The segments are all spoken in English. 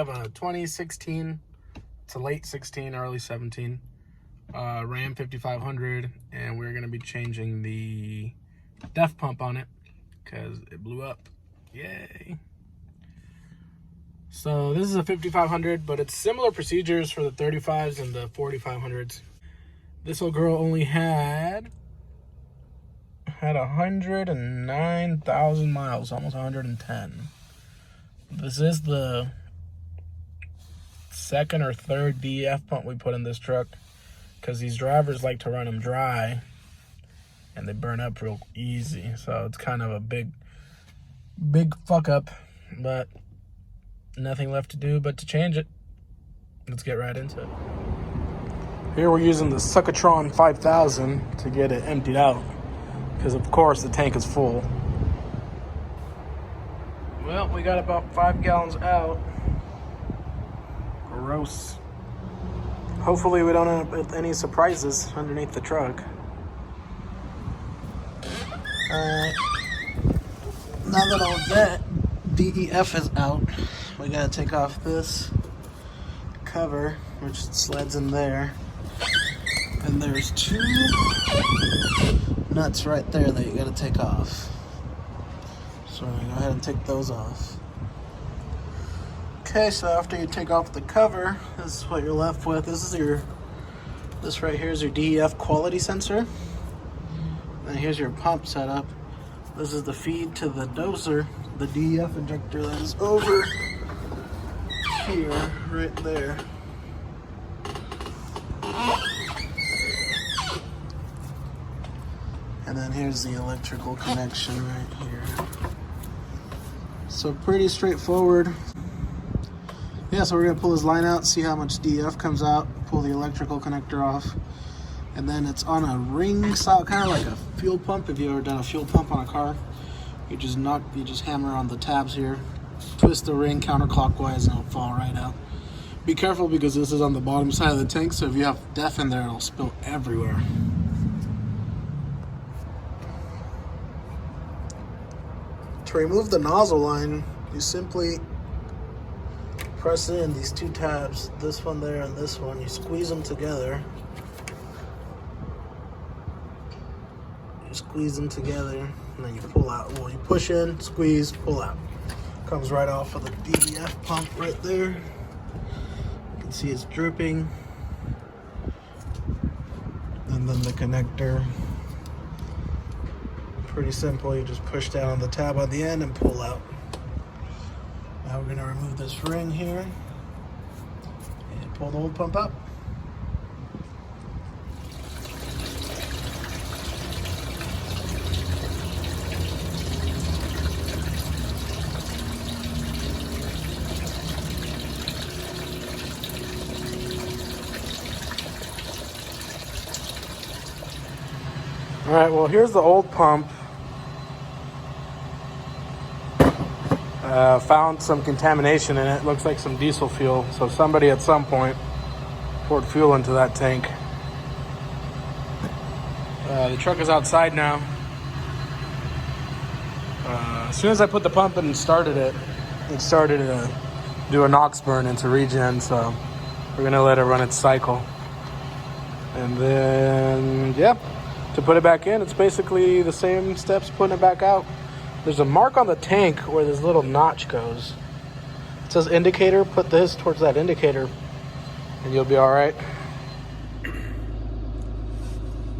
have a 2016 to late 16, early 17 Ram 5500, and we're going to be changing the def pump on it because it blew up. Yay. So this is a 5500, but it's similar procedures for the 35s and the 4500s. This little girl only had 109,000 miles, almost 110. This is the second or third DEF pump we put in this truck because these drivers like to run them dry and they burn up real easy. So it's kind of a big fuck up, but nothing left to do but to change it. Let's get right into it. Here we're using the Suckatron 5000 to get it emptied out because of course the tank is full. Well, we got about 5 gallons out. Gross. Hopefully we don't end up with any surprises underneath the truck. Alright. Now that all that DEF is out, we gotta take off this cover, which sleds in there. And there's 2 nuts right there that you gotta take off. So we're gonna go ahead and take those off. Okay, so after you take off the cover, this is what you're left with. This right here is your DEF quality sensor. And here's your pump setup. This is the feed to the doser, the DEF injector that is over here, right there. And then here's the electrical connection right here. So pretty straightforward. Yeah, so we're gonna pull this line out, see how much DEF comes out, pull the electrical connector off, and then it's on a ring style, kind of like a fuel pump. If you've ever done a fuel pump on a car, you just hammer on the tabs here, twist the ring counterclockwise, and it'll fall right out. Be careful because this is on the bottom side of the tank, so if you have DEF in there, it'll spill everywhere. To remove the nozzle line, you simply press in these 2 tabs, this one there and this one. You squeeze them together. You squeeze them together, and then you pull out. Well, you push in, squeeze, pull out. Comes right off of the DEF pump right there. You can see it's dripping. And then the connector. Pretty simple, you just push down on the tab on the end and pull out. Now we're gonna remove this ring here and pull the old pump up. All right, well, here's the old pump. Found some contamination in it. Looks like some diesel fuel. So somebody at some point poured fuel into that tank. The truck is outside now. As soon as I put the pump in and started it, it started to do a NOx burn into regen. So we're gonna let it run its cycle. And then, yeah, to put it back in, it's basically the same steps putting it back out. There's a mark on the tank where this little notch goes. It says indicator. Put this towards that indicator and you'll be all right.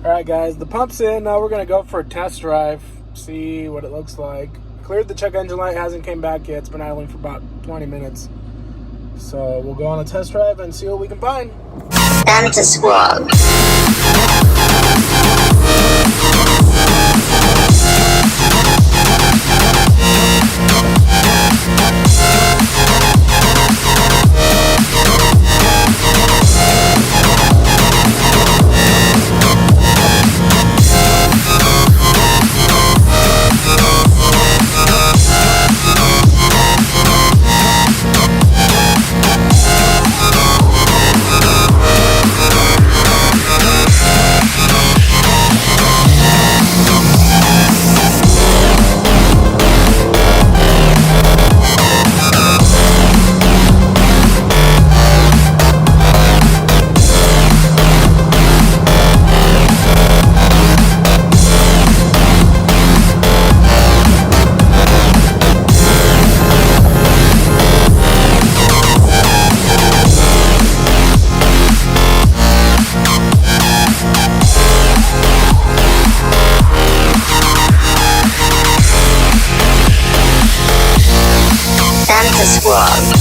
All right, guys, the pump's in. Now we're gonna go for a test drive, see what it looks like. Cleared the check engine light, hasn't came back yet. It's been idling for about 20 minutes. So we'll go on a test drive and see what we can find. Time to squawk. squad.